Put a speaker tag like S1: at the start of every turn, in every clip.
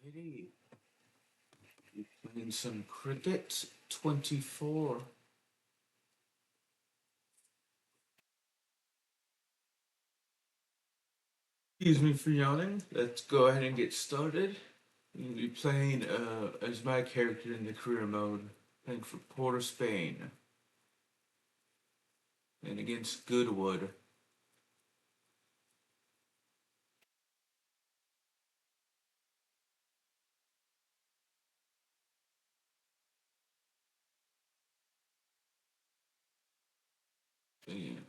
S1: Alrighty, playing some cricket 24. Excuse me for yawning. Let's go ahead and get started. We'll be playing as my character in the career mode, playing for Port of Spain and against Goodwood. And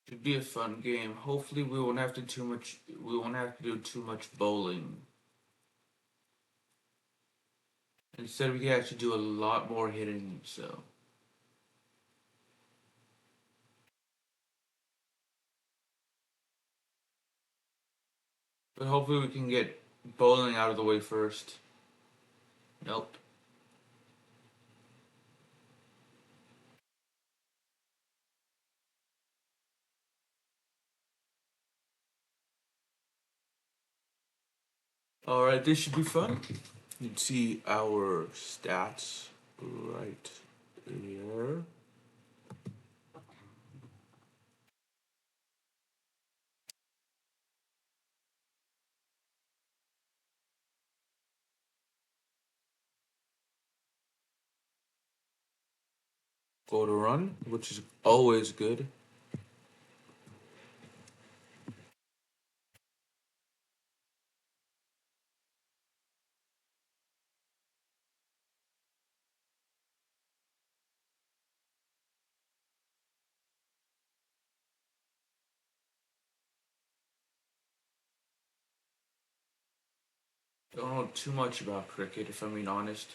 S1: should be a fun game. Hopefully, we won't have to too much. We won't have to do too much bowling. Instead, we can actually do a lot more hitting. So, but hopefully, we can get bowling out of the way first. Nope. Alright, this should be fun. You can see our stats right there. Go to run, which is always good. Don't know too much about cricket, if I'm being honest.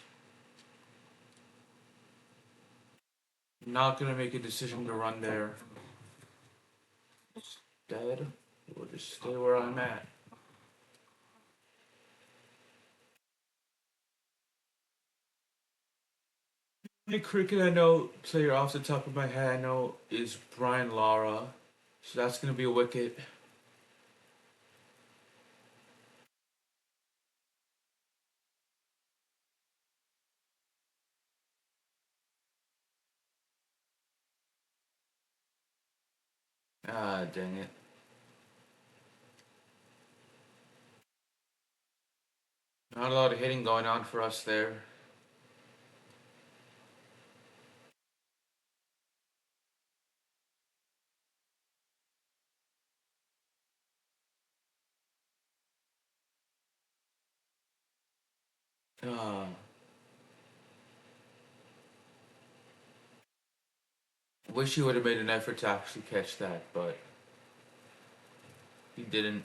S1: Not gonna make a decision to run there. Instead, we'll just stay where I'm at. The cricket I know, player off the top of my head, I know is Brian Lara. So that's gonna be a wicket. Ah, dang it. Not a lot of hitting going on for us there. Ah, wish he would have made an effort to actually catch that, but he didn't.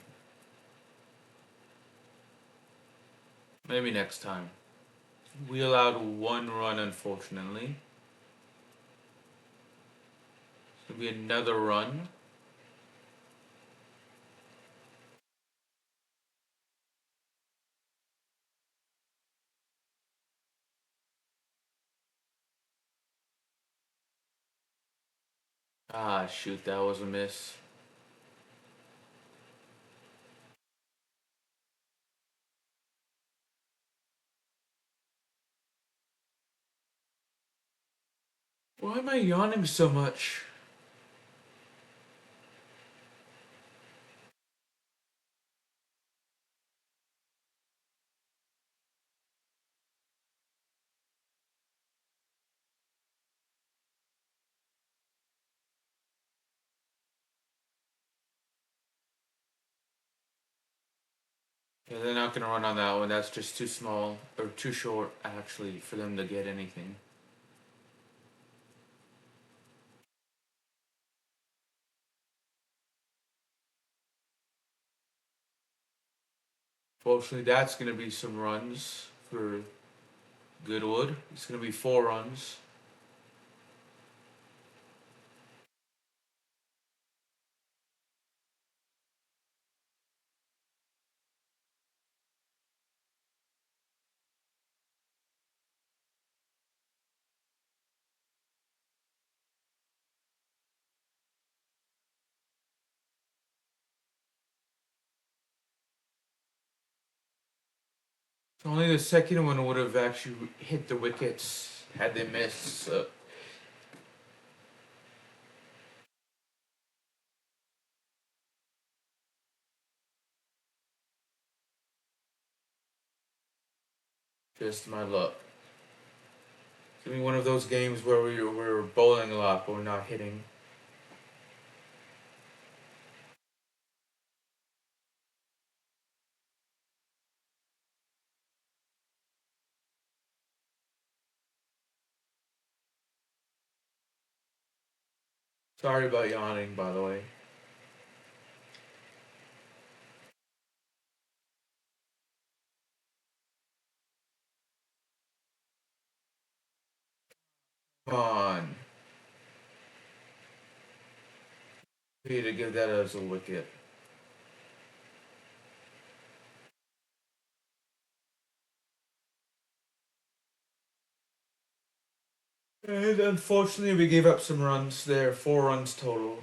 S1: Maybe next time. We allowed one run, unfortunately. It'll be another run. Ah, shoot, that was a miss. Why am I yawning so much? Yeah, they're not gonna run on that one. That's just too small, or too short, actually, for them to get anything. Fortunately, that's gonna be some runs for Goodwood. It's gonna be 4 runs. Only the second one would have actually hit the wickets had they missed. So. Just my luck. It's gonna be one of those games where we're bowling a lot, but we're not hitting. Sorry about yawning, by the way. Come on. We need to give that as a wicket. And unfortunately, we gave up some runs there. 4 runs total.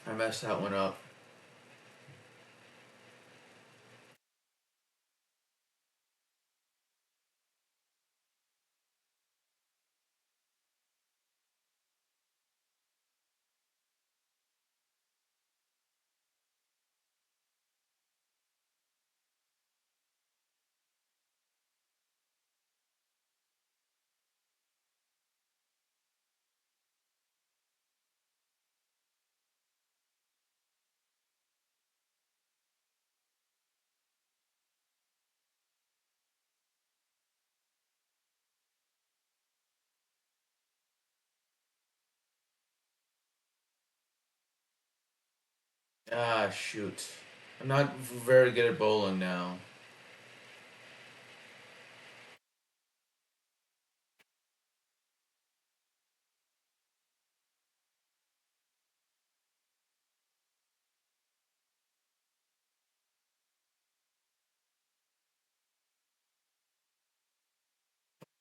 S1: I messed that one up. Ah, shoot. I'm not very good at bowling now.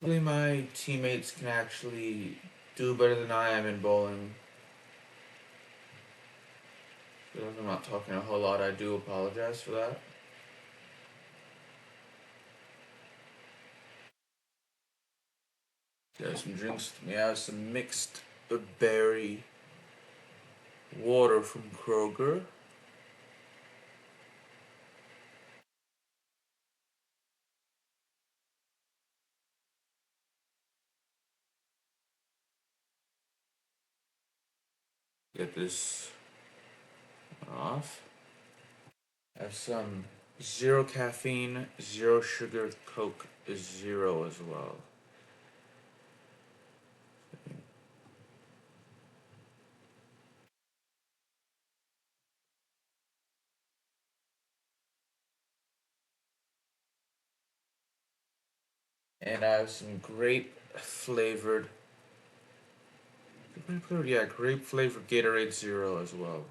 S1: Hopefully, my teammates can actually do better than I am in bowling. If I'm not talking a whole lot, I do apologize for that. Got some drinks. We have some mixed berry water from Kroger. Get this off. Have some zero caffeine, zero sugar Coke is zero as well. And I have some grape flavored, grape flavored Gatorade Zero as well.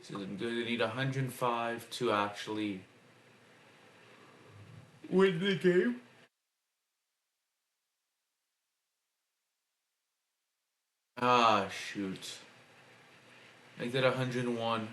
S1: So I'm going to need 105 to actually win the game. Ah, shoot. Make that 101.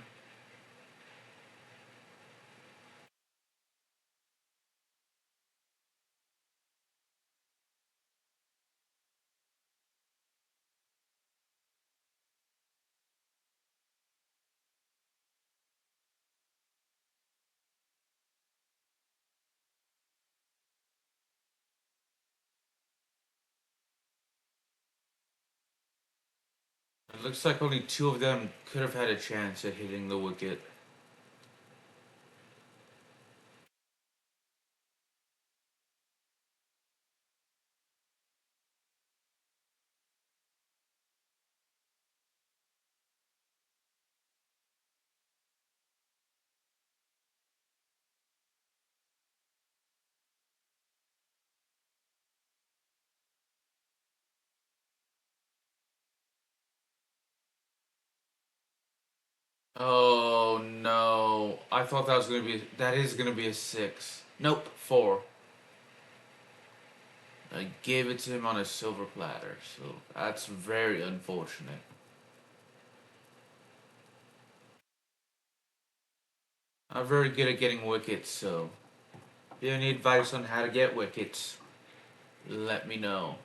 S1: It looks like only 2 of them could have had a chance at hitting the wicket. Oh no. I thought that was gonna be. That is gonna be a 6. Nope, 4. I gave it to him on a silver platter, so that's very unfortunate. I'm very good at getting wickets, so if you have any advice on how to get wickets, let me know.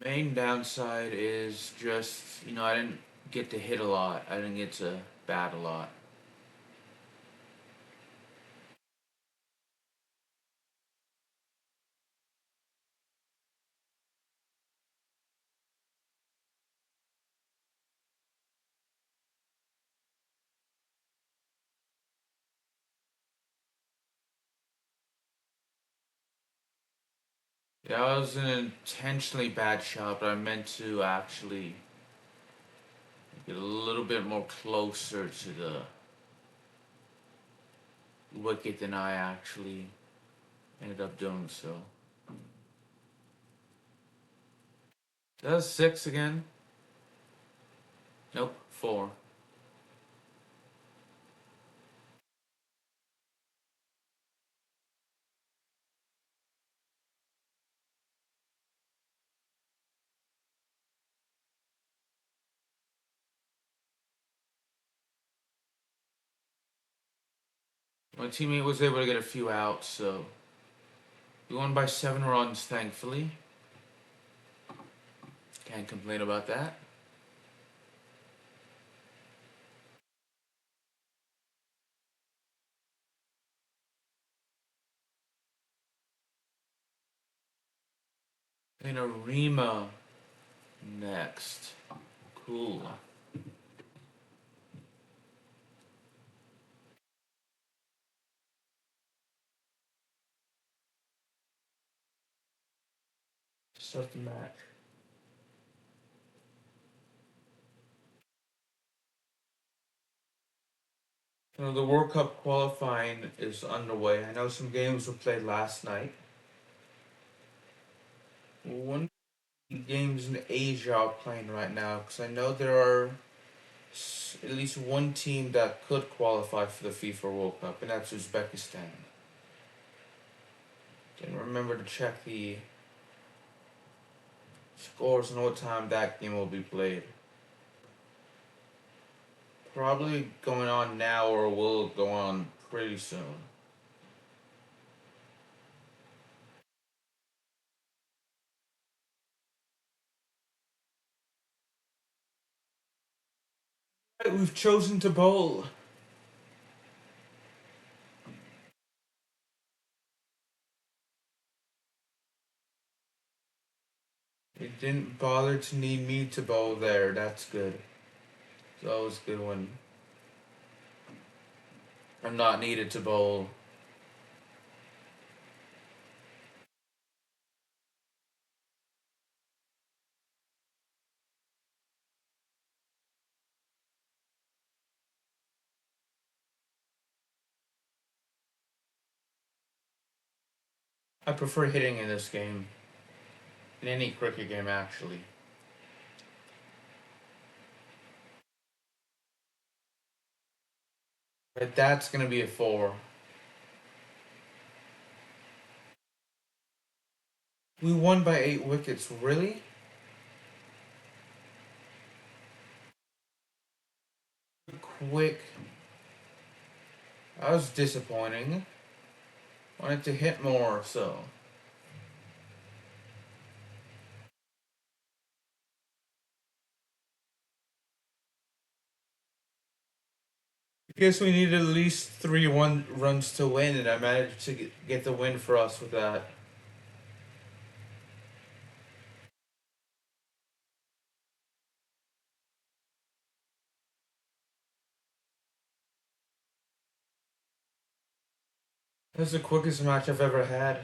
S1: Main downside is just, I didn't get to hit a lot. I didn't get to bat a lot. Yeah, I was in an intentionally bad shot, but I meant to actually get a little bit more closer to the wicket than I actually ended up doing so. That's 6 again. Nope, 4. My teammate was able to get a few outs, so we won by 7 runs, thankfully. Can't complain about that. And Arima next. Cool. Start the match. The World Cup qualifying is underway. I know some games were played last night. One games in Asia are playing right now because I know there are at least one team that could qualify for the FIFA World Cup, and that's Uzbekistan. Didn't remember to check the scores and what time that game will be played. Probably going on now or will go on pretty soon. Right, we've chosen to bowl. It didn't bother to need me to bowl there. That's good. It's always good when I'm not needed to bowl. I prefer hitting in this game. In any cricket game, actually. But that's gonna be a 4. We won by 8 wickets. Really? Quick. That was disappointing. Wanted to hit more, so. I guess we needed at least 3 runs to win, and I managed to get the win for us with that. That's the quickest match I've ever had.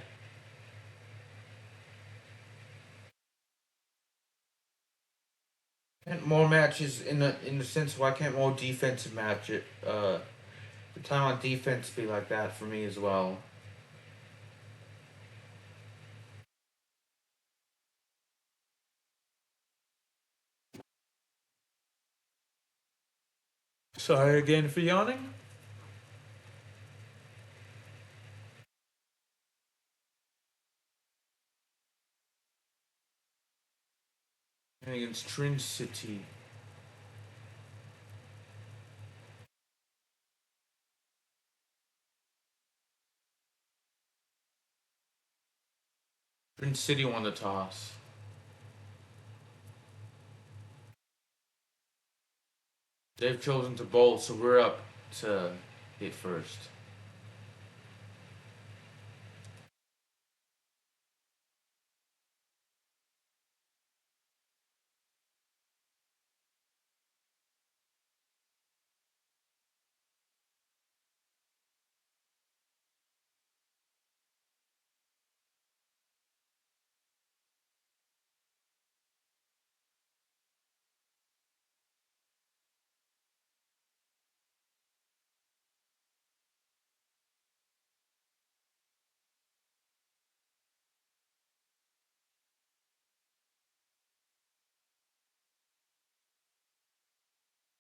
S1: And more matches in the sense, why can't more defensive match it? The time on defense be like that for me as well. Sorry again for yawning. Against Trin City. Trin City won the toss. They've chosen to bowl, so we're up to hit first.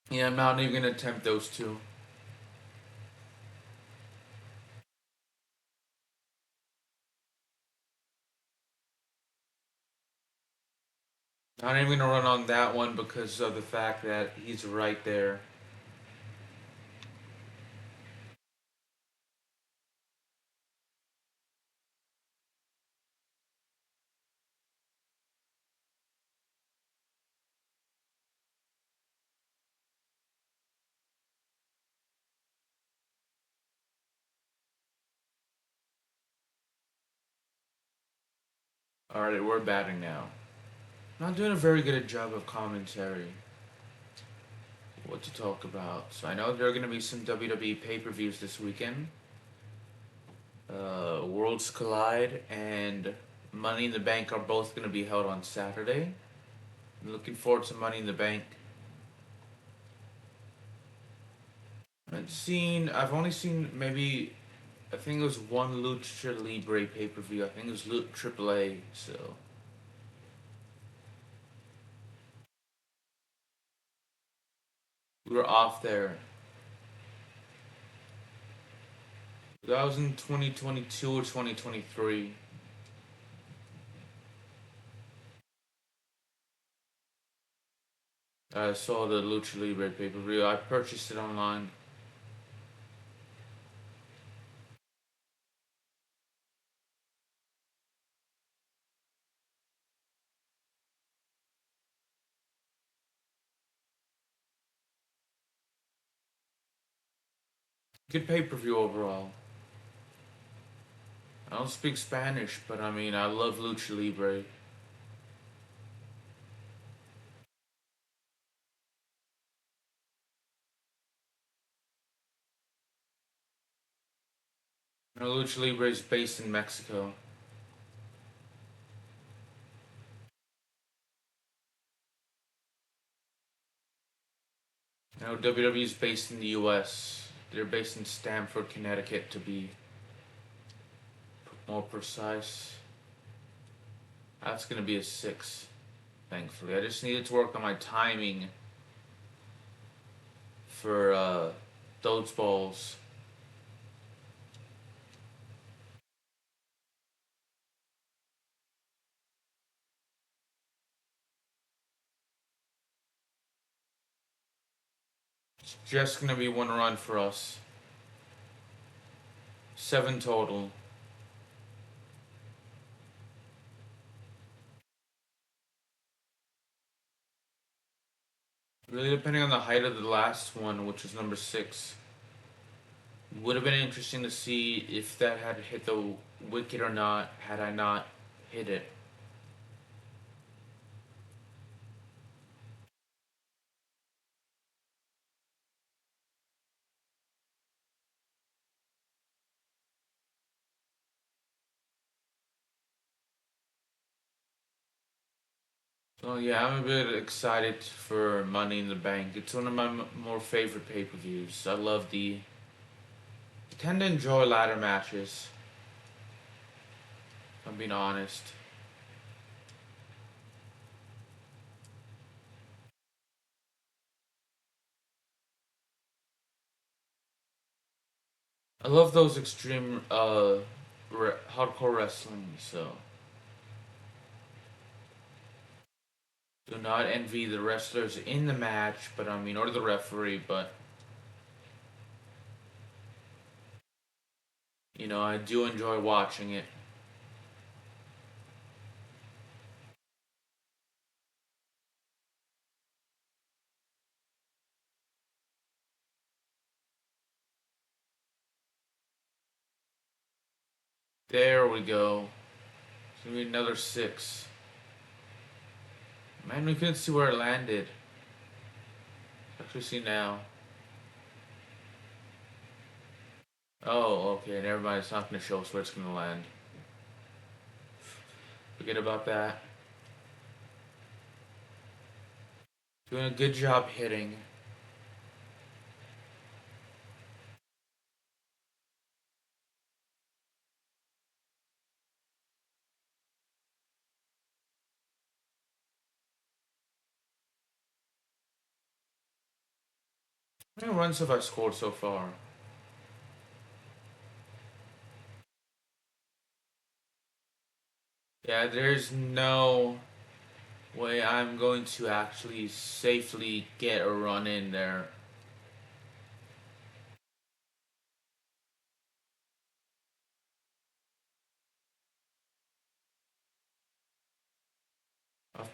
S1: Yeah, I'm not even gonna attempt those two. Not even gonna run on that one because of the fact that he's right there. Alright, we're batting now. Not doing a very good job of commentary. What to talk about. So I know there are gonna be some WWE pay-per-views this weekend. Worlds Collide and Money in the Bank are both gonna be held on Saturday. I'm looking forward to Money in the Bank. I've only seen maybe, I think it was one Lucha Libre pay-per-view. I think it was AAA, so. We were off there. That was in 2022 or 2023. I saw the Lucha Libre pay-per-view. I purchased it online. Good pay-per-view overall. I don't speak Spanish, but I mean, I love Lucha Libre. Lucha Libre is based in Mexico. WWE is based in the U.S. They're based in Stamford, Connecticut, to be more precise. That's gonna be a 6, thankfully. I just needed to work on my timing for those balls. It's just gonna be one run for us. 7 total. Really depending on the height of the last one, which was number 6. Would have been interesting to see if that had hit the wicket or not had I not hit it. Oh yeah, I'm a bit excited for Money in the Bank. It's one of my more favorite pay-per-views. I love the. I tend to enjoy ladder matches. If I'm being honest. I love those extreme hardcore wrestling. So do not envy the wrestlers in the match, but I mean, or the referee. But I do enjoy watching it. There we go. It's gonna be another six. Man, we couldn't see where it landed. Actually, see now. Oh, okay. Never mind. It's not gonna show us where it's gonna land. Forget about that. Doing a good job hitting. How many runs have I scored so far? Yeah, there's no way I'm going to actually safely get a run in there.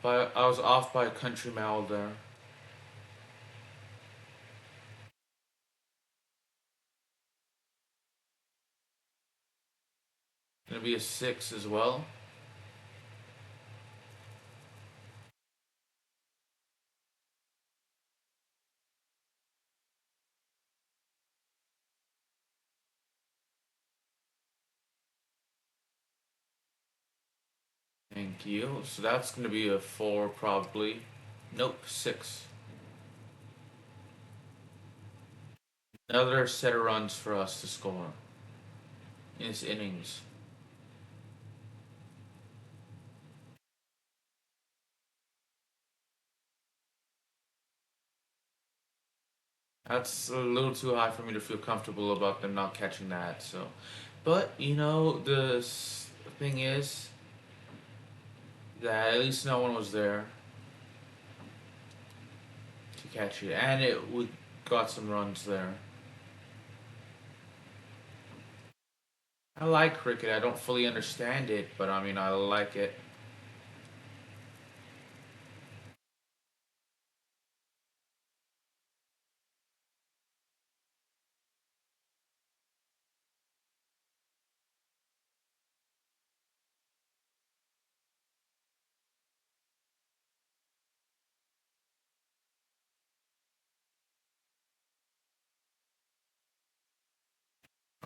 S1: I was off by a country mile there. Gonna be a six as well. Thank you. So that's gonna be a four probably. Nope, six. Another set of runs for us to score in this innings. That's a little too high for me to feel comfortable about them not catching that. So, but the thing is that at least no one was there to catch it, and it we got some runs there. I like cricket. I don't fully understand it, but I mean I like it.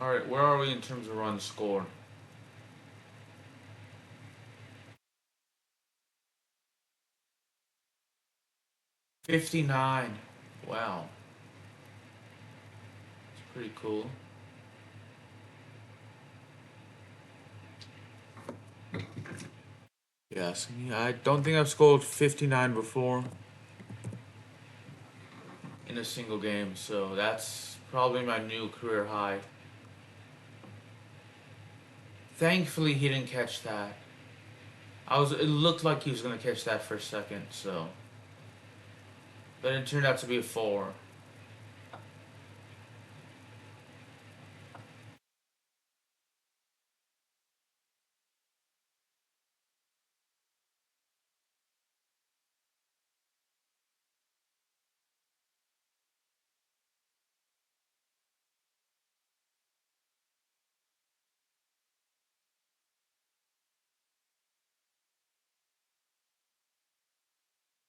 S1: All right, where are we in terms of runs scored? 59. Wow, it's pretty cool. Yes, I don't think I've scored 59 before in a single game, so that's probably my new career high. Thankfully, he didn't catch that. It looked like he was gonna catch that for a second, so, but it turned out to be a four.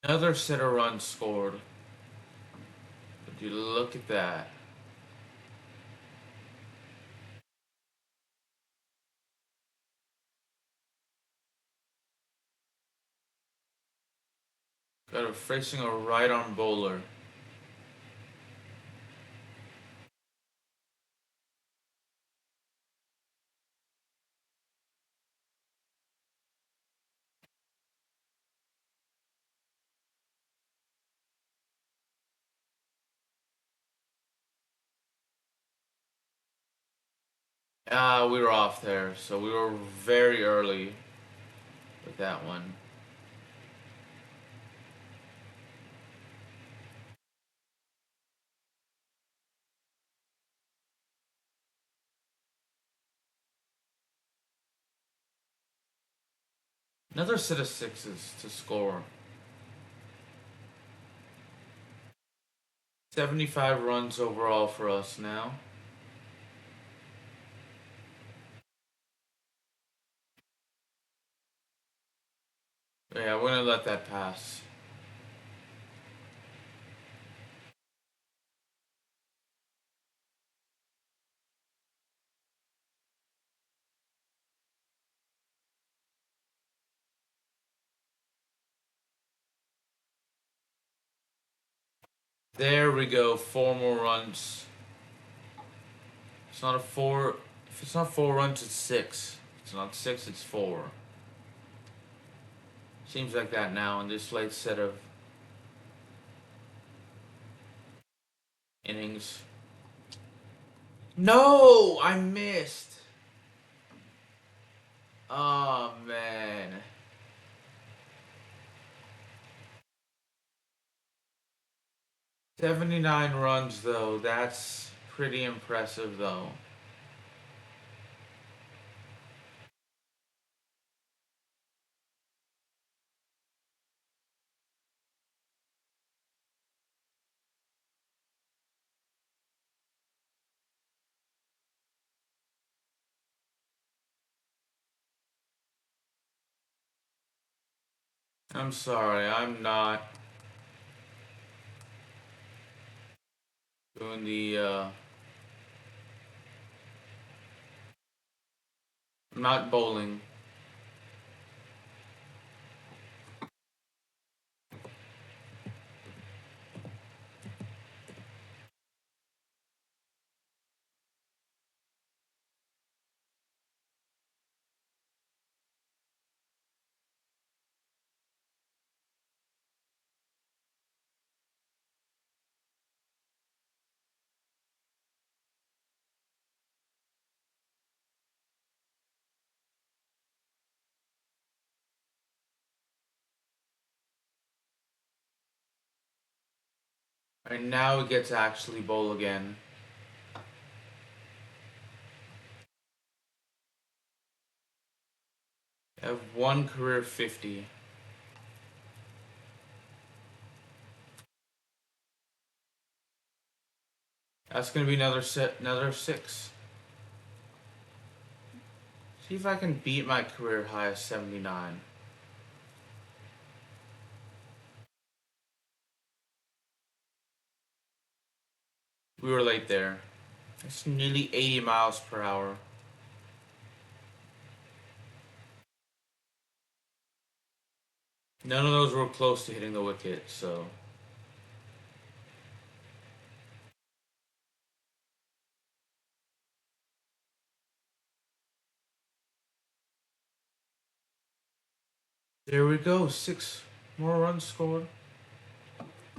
S1: Another set of runs scored. Would you look at that? Got a facing a right arm bowler. We were off there, so we were very early with that one. Another set of sixes to score. 75 runs overall for us now. Yeah, we're gonna let that pass. There we go. 4 more runs. It's not a four. If it's not 4 runs, it's six. If it's not six, it's four. Seems like that now in this late set of innings. No, I missed. Oh man. 79 runs though. That's pretty impressive though. I'm sorry, I'm not doing the I'm not bowling. Right now we get to actually bowl again. I have one career 50. That's gonna be another set, another six. See if I can beat my career high of 79. We were late there. It's nearly 80 miles per hour. None of those were close to hitting the wicket, so. There we go, 6 more runs scored.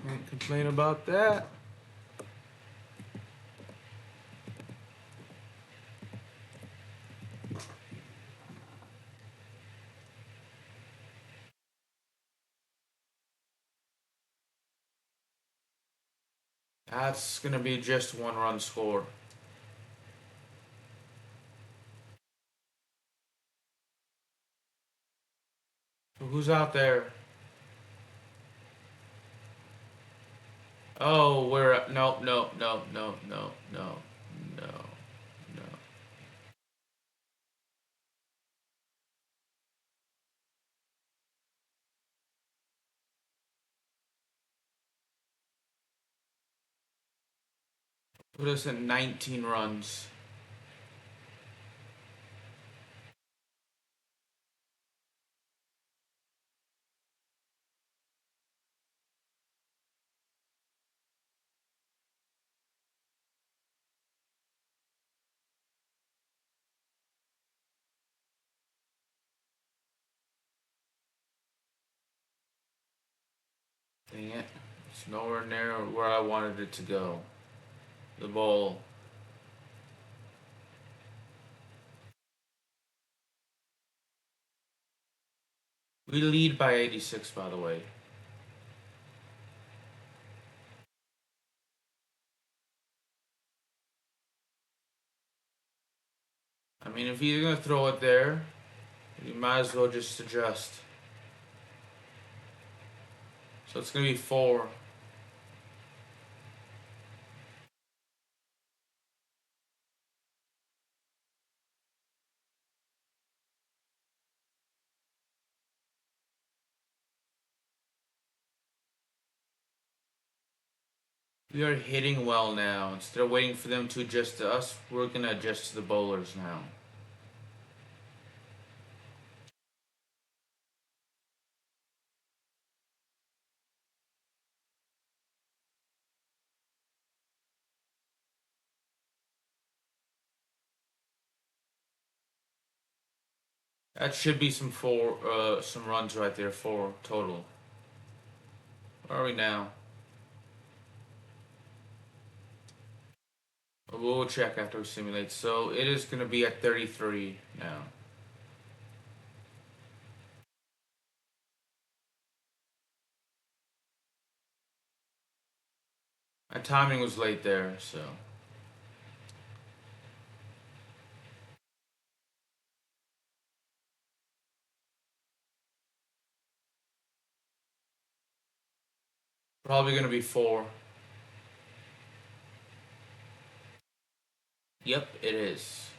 S1: Can't complain about that. That's gonna be just 1 run score. So who's out there? Oh, we're no, no, no, no, no, no, no, no. Put us at 19 runs. Dang it. It's nowhere near where I wanted it to go. The ball. We lead by 86, by the way. I mean, if you're gonna throw it there, you might as well just adjust. So it's gonna be 4. We are hitting well now. Instead of waiting for them to adjust to us, we're gonna adjust to the bowlers now. That should be some runs right there, 4 total. Where are we now? We'll check after we simulate. So it is gonna be at 33 now. My timing was late there, so probably gonna be 4. Yep, it is.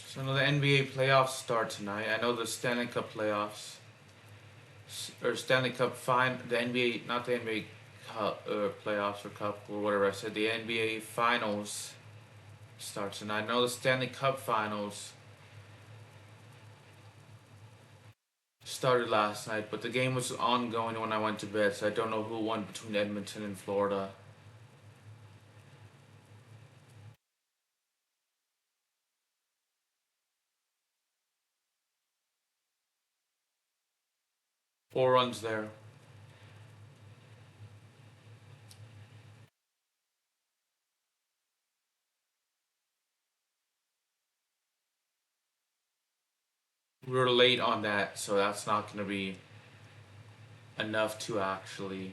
S1: So now the NBA playoffs start tonight. I know the Stanley Cup playoffs or Stanley Cup the NBA, not the NBA Cup playoffs or Cup or whatever I said. The NBA Finals starts tonight. I know the Stanley Cup Finals started last night, but the game was ongoing when I went to bed, so I don't know who won between Edmonton and Florida. Four runs there. We were late on that, so that's not going to be enough to actually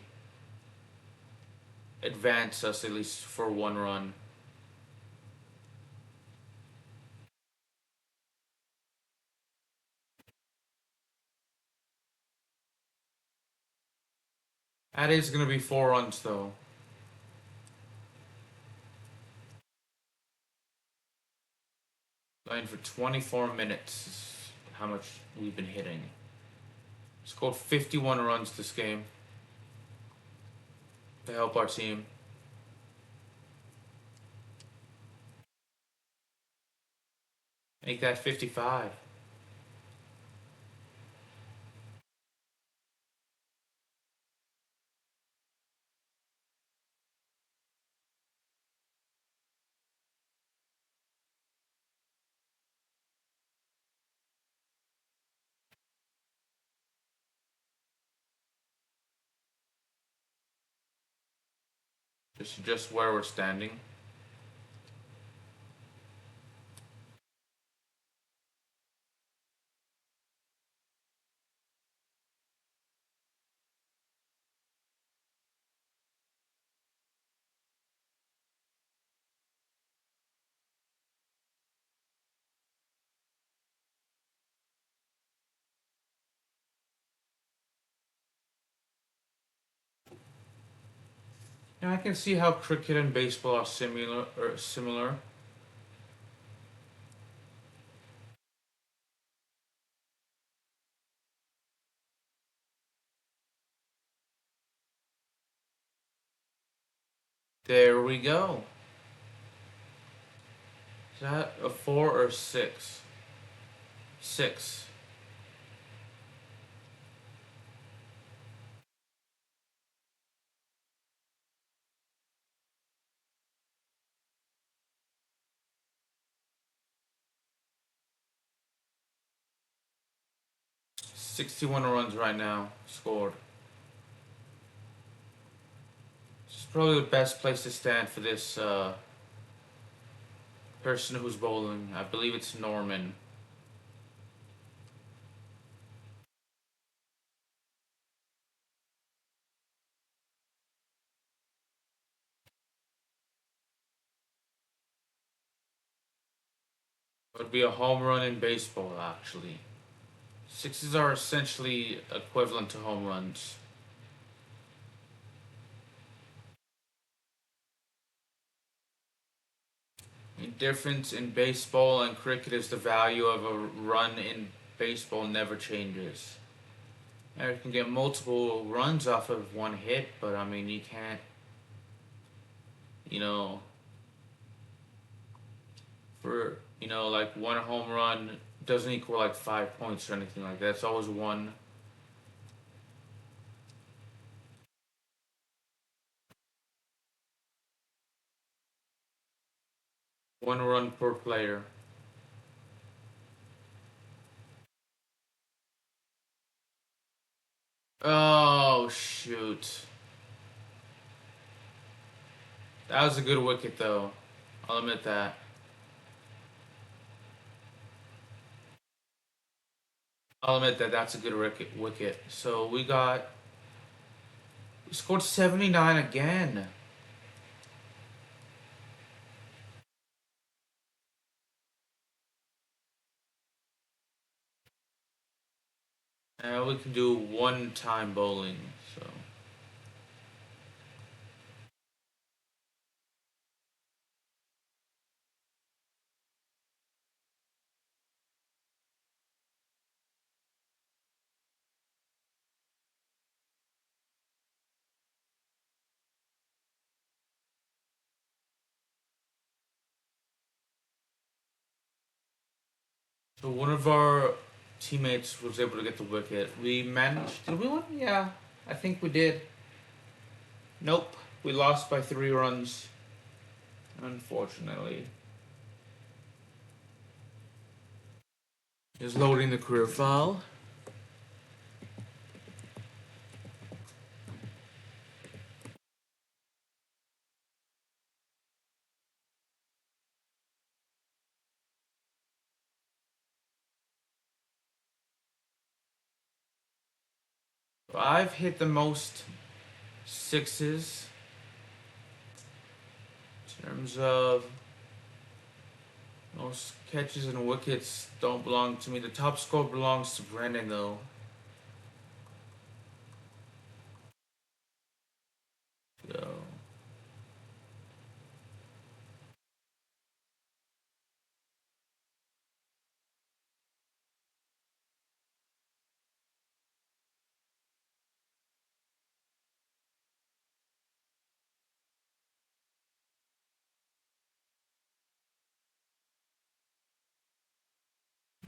S1: advance us at least for one run. That is going to be 4 runs though. Playing for 24 minutes is how much we've been hitting. Scored 51 runs this game to help our team. Make that 55. Just where we're standing. Yeah, I can see how cricket and baseball are similar. There we go. Is that a 4 or 6? 6. 61 runs right now scored. It's probably the best place to stand for this person who's bowling. I believe it's Norman. It would be a home run in baseball, actually. Sixes are essentially equivalent to home runs. The difference in baseball and cricket is the value of a run in baseball never changes. Now, you can get multiple runs off of one hit, but I mean, you can't, you know, for, like one home run doesn't equal like 5 points or anything like that. It's always one run per player. Oh, shoot. That was a good wicket, though. I'll admit that. I'll admit that that's a good wicket. So we scored 79 again. We can do one time bowling. So one of our teammates was able to get the wicket. We managed. Did we win? Yeah, I think we did. Nope. We lost by 3 runs. Unfortunately. Just loading the career file. I've hit the most sixes in terms of most catches and wickets don't belong to me. The top score belongs to Brendan though. So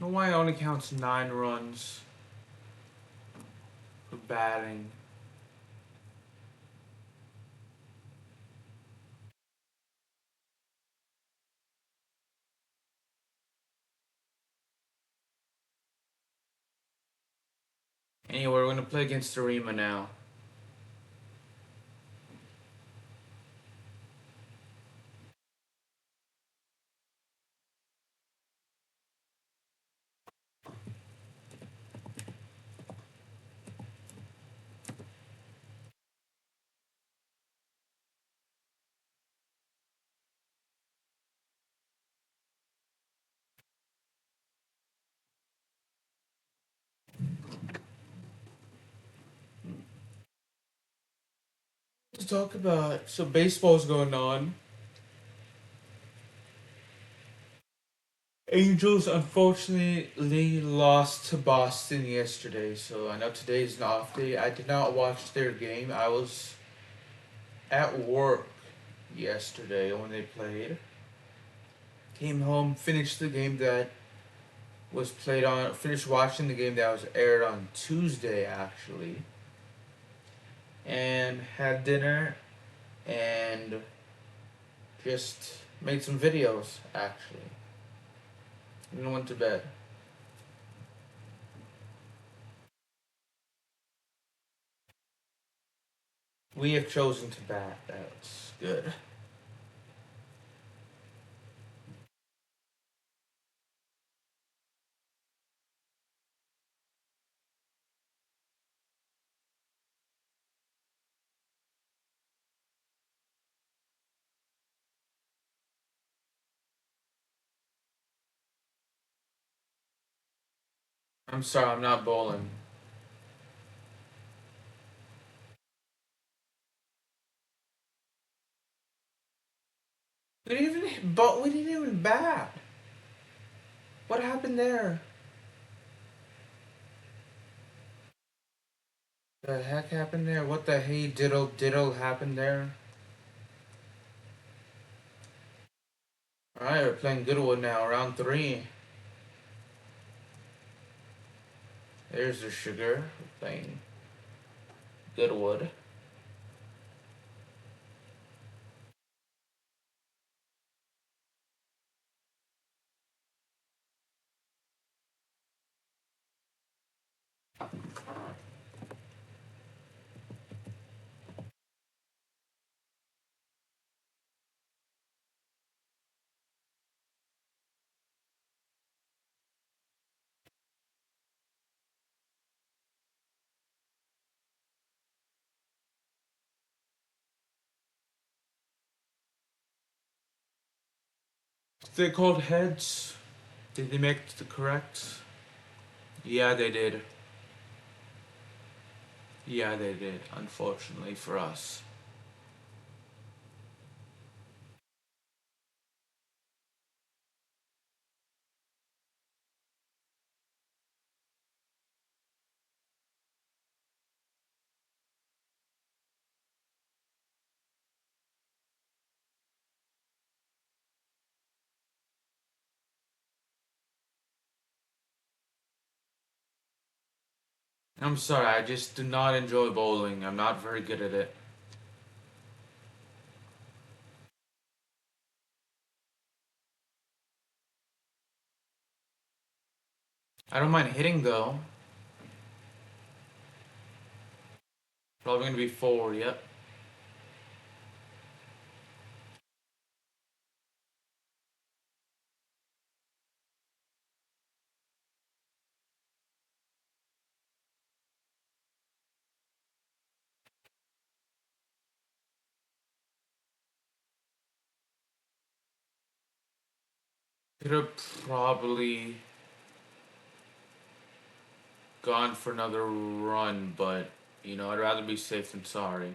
S1: I don't know why it only counts 9 runs for batting. Anyway, we're gonna play against Arima now. To talk about, so baseball's going on. Angels unfortunately lost to Boston yesterday, so I know today's an off day. I did not watch their game. I was at work yesterday when they played. Came home, finished the game that was played on, finished watching the game that was aired on Tuesday actually, and had dinner and just made some videos actually. And then went to bed. We have chosen to bat. That's good. I'm sorry, I'm not bowling. We didn't even but we didn't even bat. What happened there? The heck happened there? What the hey diddle happened there? Alright, we're playing Goodwood now, round 3. There's the sugar. We're playing Goodwood. They called heads. Did they make the correct? Yeah, they did. Yeah, they did, unfortunately for us. I'm sorry, I just do not enjoy bowling. I'm not very good at it. I don't mind hitting though. Probably gonna be forward, yep. Could have probably gone for another run, but I'd rather be safe than sorry.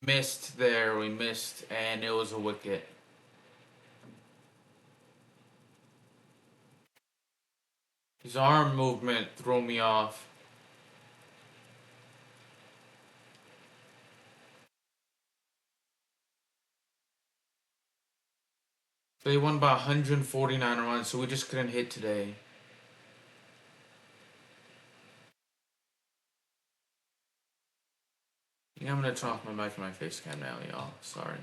S1: Missed there, we missed, and it was a wicket. His arm movement threw me off. They won by 149 runs, so we just couldn't hit today. Yeah, I'm gonna turn off my mic and my face cam now, y'all. Sorry.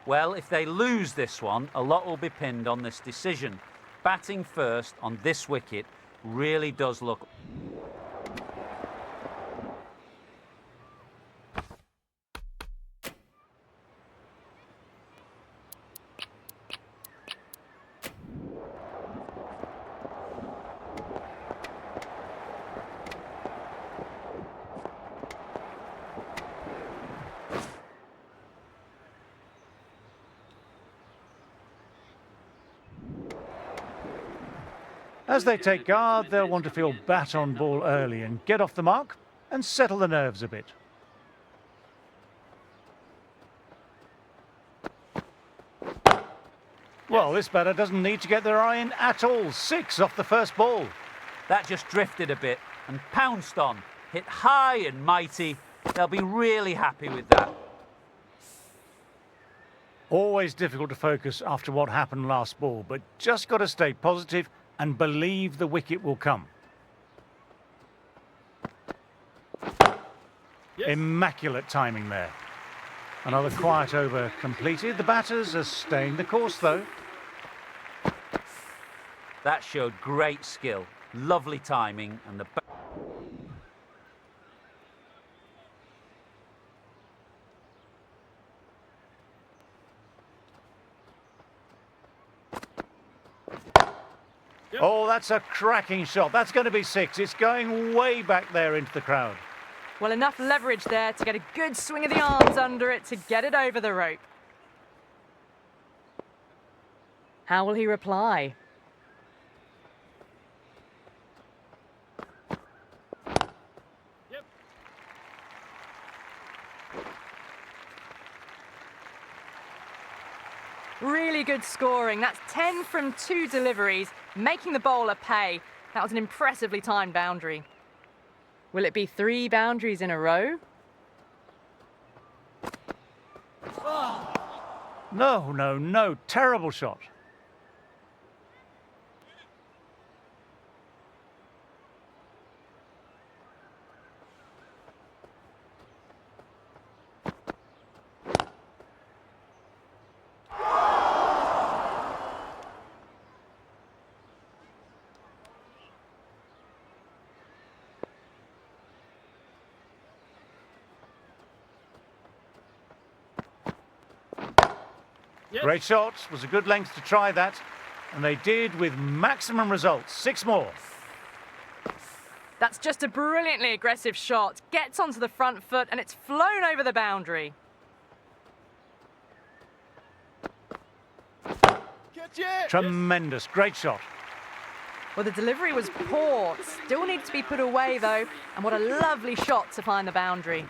S2: Well, if they lose this one, a lot will be pinned on this decision. Batting first on this wicket really does look...
S3: As they take guard, they'll want to feel bat on ball early and get off the mark and settle the nerves a bit. Well, this batter doesn't need to get their eye in at all. 6 off the first ball.
S2: That just drifted a bit and pounced on. Hit high and mighty. They'll be really happy with that.
S3: Always difficult to focus after what happened last ball, but just got to stay positive and believe the wicket will come. Yes. Immaculate timing there. Another quiet over completed. The batters are staying the course, though.
S2: That showed great skill, lovely timing, and the...
S3: Oh, that's a cracking shot. That's going to be 6. It's going way back there into the crowd.
S4: Well, enough leverage there to get a good swing of the arms under it to get it over the rope. How will he reply? Yep. Really good scoring. That's 10 from 2 deliveries, making the bowler pay. That was an impressively timed boundary. Will it be 3 boundaries in a row?
S3: No, no, no. Terrible shot. Yes. Great shot. Was a good length to try that. And they did with maximum results. 6 more.
S4: That's just a brilliantly aggressive shot. Gets onto the front foot and it's flown over the boundary.
S3: Tremendous. Great shot.
S4: Well, the delivery was poor. Still needs to be put away, though. And what a lovely shot to find the boundary.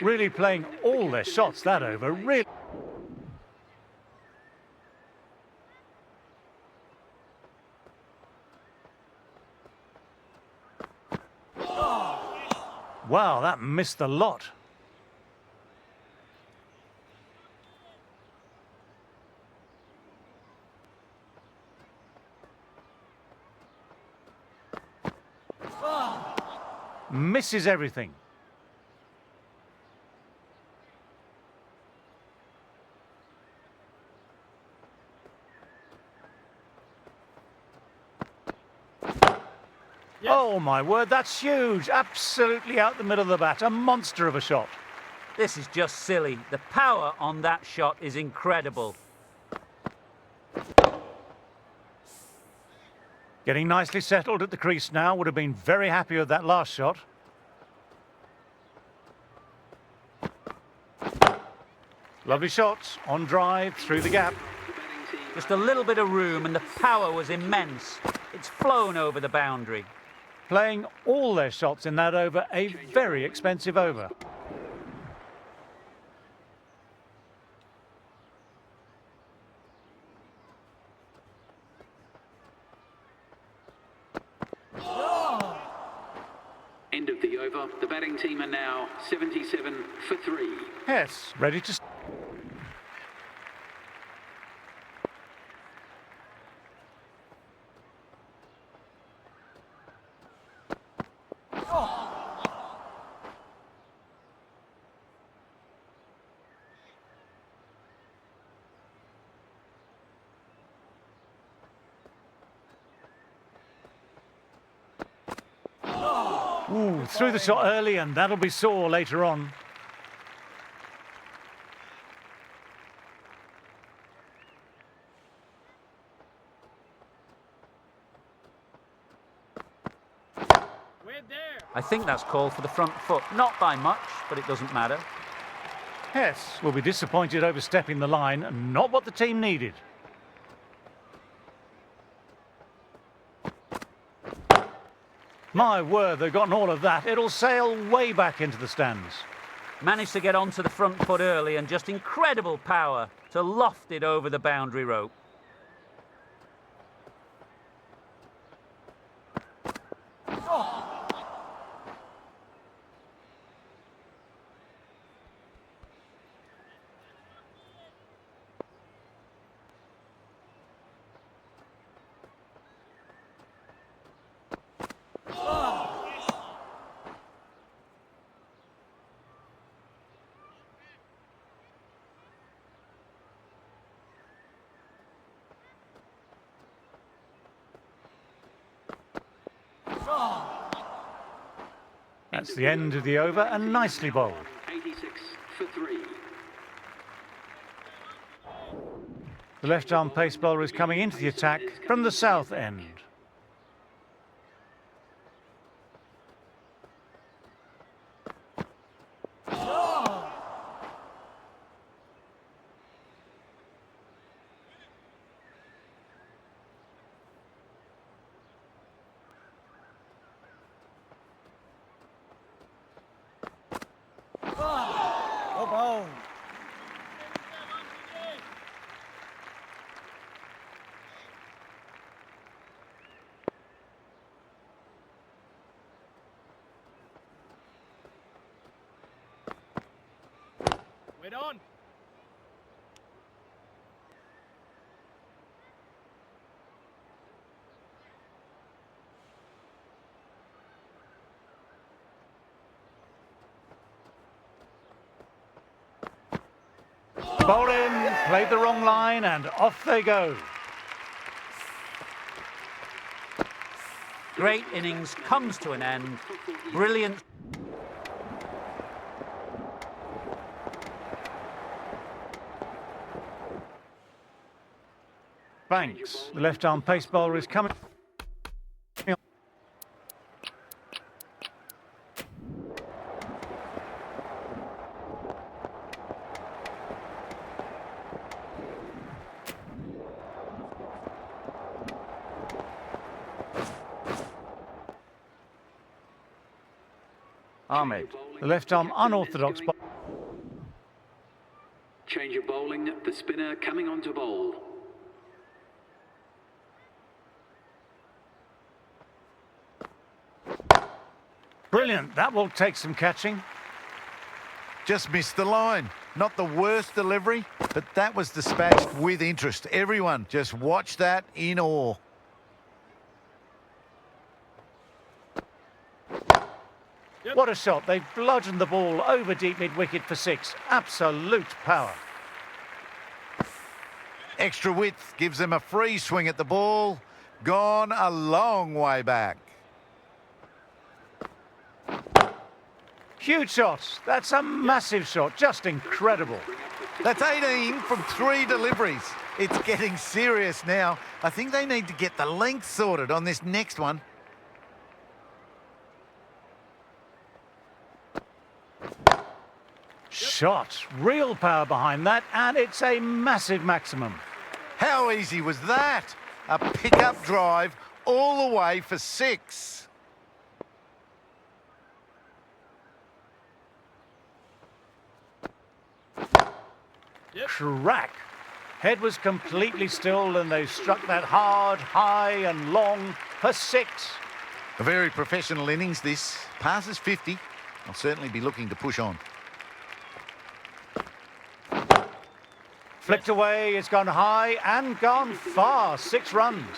S3: Really playing all their shots that over. Really. Wow, that missed the lot. Misses everything. Yes. Oh my word, that's huge. Absolutely out the middle of the bat. A monster of a shot.
S2: This is just silly. The power on that shot is incredible.
S3: Getting nicely settled at the crease now. Would have been very happy with that last shot. Lovely shots on drive through the gap.
S2: Just a little bit of room and the power was immense. It's flown over the boundary.
S3: Playing all their shots in that over, a very expensive over.
S5: End of the over. The batting team are now 77 for 3.
S3: Yes, ready to... Ooh, threw the shot early and that'll be sore later on.
S2: I think that's called for the front foot. Not by much, but it doesn't matter.
S3: Hess will be disappointed overstepping the line, not what the team needed. My word, they've gotten all of that. It'll sail way back into the stands.
S2: Managed to get onto the front foot early and just incredible power to loft it over the boundary rope.
S3: That's the end of the over and nicely bowled.
S5: 86 for 3.
S3: The left-arm pace bowler is coming into the attack from the south end.
S6: On.
S3: Bowled in, played the wrong line, and off they go.
S2: Great innings comes to an end. Brilliant.
S3: Banks, the left-arm pace bowler, is coming. Ahmed, the left-arm unorthodox bowler.
S5: Change of bowling, the spinner coming on to bowl.
S3: Brilliant, that will take some catching.
S7: Just missed the line. Not the worst delivery, but that was dispatched with interest. Everyone just watch that in awe.
S3: What a shot. They've bludgeoned the ball over deep mid-wicket for 6. Absolute power.
S7: Extra width gives them a free swing at the ball. Gone a long way back.
S3: Huge shot. That's a massive shot. Just incredible.
S7: That's 18 from 3 deliveries. It's getting serious now. I think they need to get the length sorted on this next one.
S3: Shot. Real power behind that, and it's a massive maximum.
S7: How easy was that? A pickup drive all the way for 6.
S3: Crack. Head was completely still, and they struck that hard, high and long for 6.
S7: A very professional innings this. Passes 50. I'll certainly be looking to push on.
S3: Flicked away, it's gone high and gone far. 6 runs.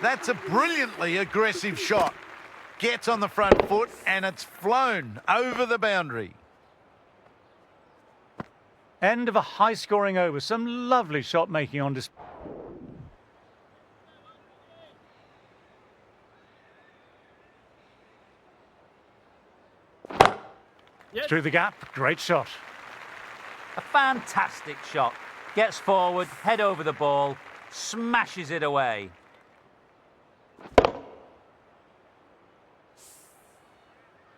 S7: That's a brilliantly aggressive shot. Gets on the front foot and it's flown over the boundary.
S3: End of a high-scoring over. Some lovely shot making on display. Through the gap, great shot.
S2: A fantastic shot. Gets forward, head over the ball, smashes it away.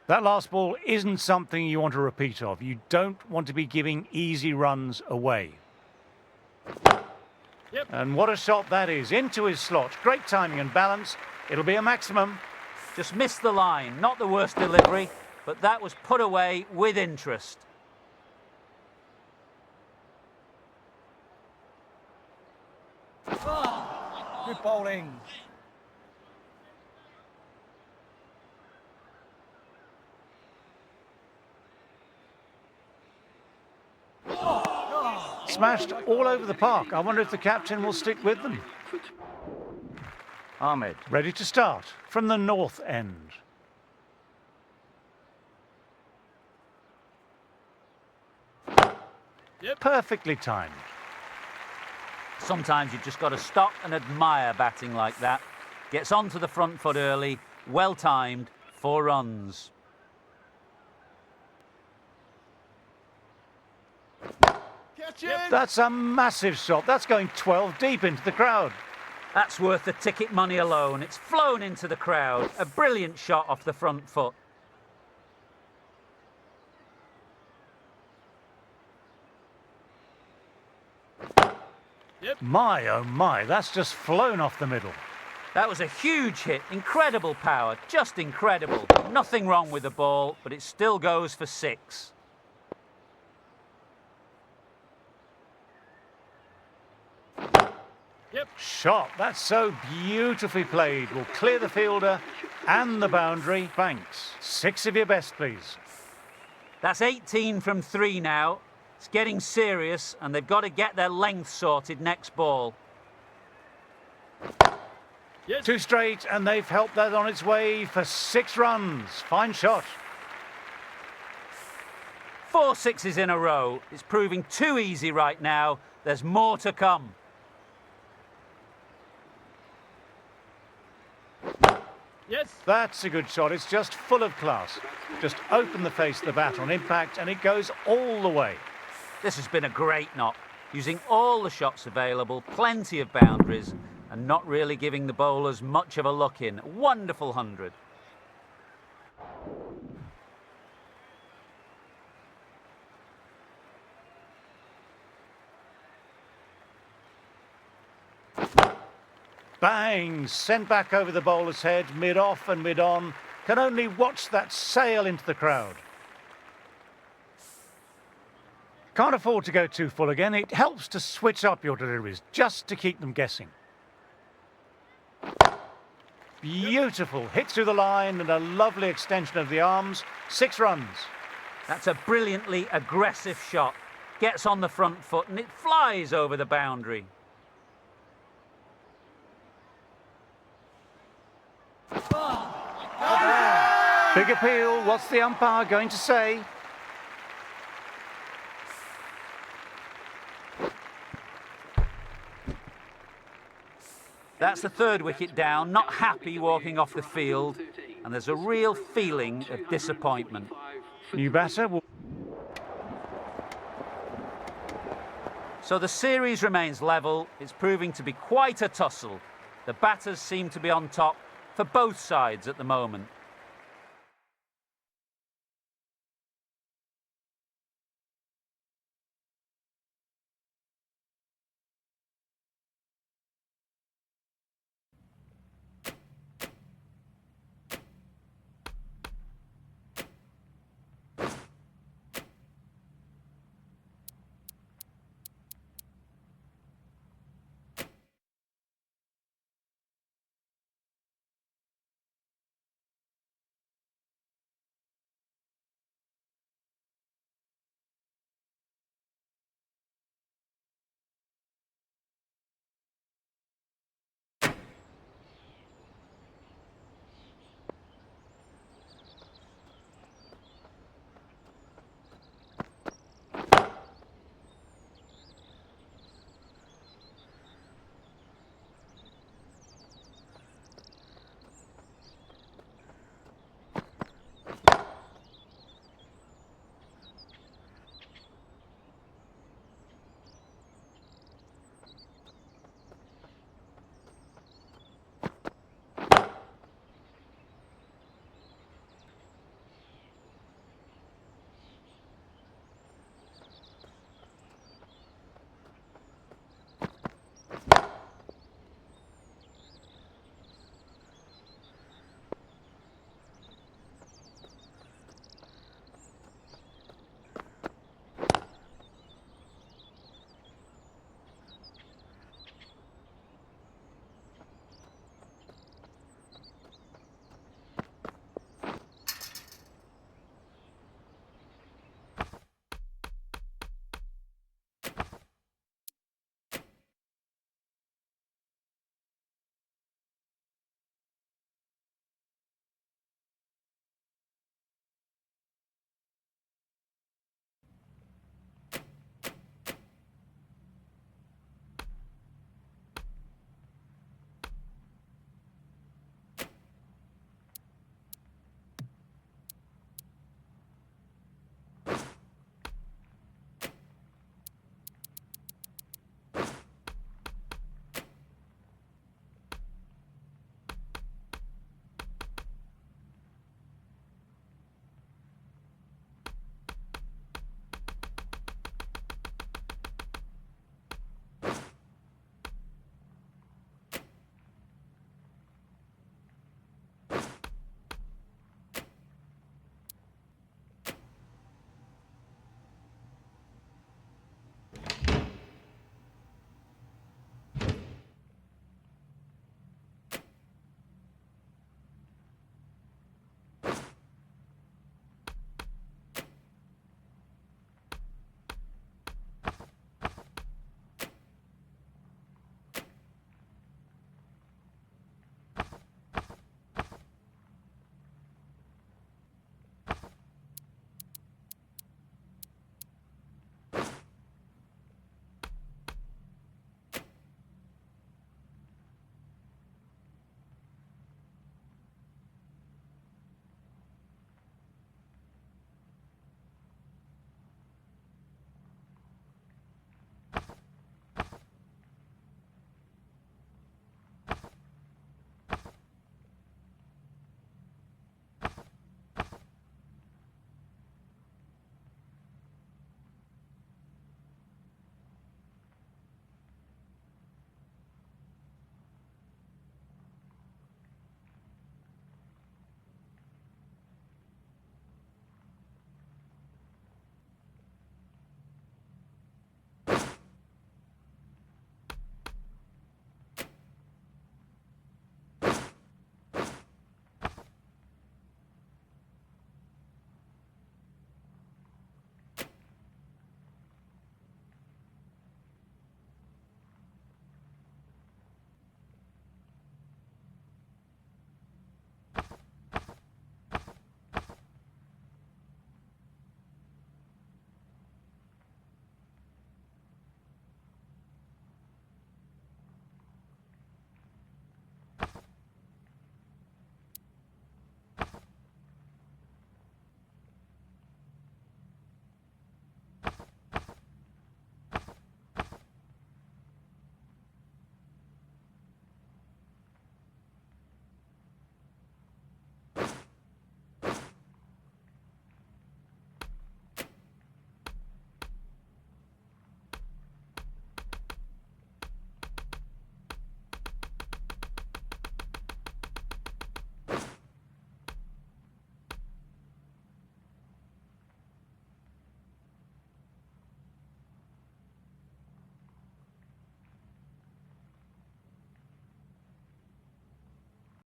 S3: That last ball isn't something you want to repeat of. You don't want to be giving easy runs away. And what a shot that is. Into his slot. Great timing and balance. It'll be a maximum.
S2: Just missed the line. Not the worst delivery, but that was put away with interest.
S3: Good bowling. Smashed all over the park. I wonder if the captain will stick with them. Ahmed, ready to start from the north end. Perfectly timed.
S2: Sometimes you've just got to stop and admire batting like that. Gets onto the front foot early, well timed, 4 runs.
S3: That's a massive shot. That's going 12 deep into the crowd.
S2: That's worth the ticket money alone. It's flown into the crowd. A brilliant shot off the front foot.
S3: My, oh my, that's just flown off the middle.
S2: That was a huge hit. Incredible power. Just incredible. Nothing wrong with the ball, but it still goes for 6.
S3: Shot. That's so beautifully played. Will clear the fielder and the boundary. Banks. 6 of your best, please.
S2: That's 18 from 3 now. It's getting serious, and they've got to get their length sorted next ball.
S3: 2 straight, and they've helped that on its way for 6 runs. Fine shot.
S2: 4 sixes in a row. It's proving too easy right now. There's more to come.
S3: That's a good shot. It's just full of class. Just open the face of the bat on impact, and it goes all the way.
S2: This has been a great knock, using all the shots available, plenty of boundaries, and not really giving the bowlers much of a look in. Wonderful 100.
S3: Bang! Sent back over the bowler's head, mid-off and mid-on. Can only watch that sail into the crowd. Can't afford to go too full again. It helps to switch up your deliveries, just to keep them guessing. Beautiful. Hit through the line and a lovely extension of the arms. 6 runs.
S2: That's a brilliantly aggressive shot. Gets on the front foot and it flies over the boundary.
S3: Big appeal. What's the umpire going to say?
S2: That's the 3rd wicket down, not happy walking off the field, and there's a real feeling of disappointment.
S3: New batter will...
S2: So the series remains level. It's proving to be quite a tussle. The batters seem to be on top for both sides at the moment.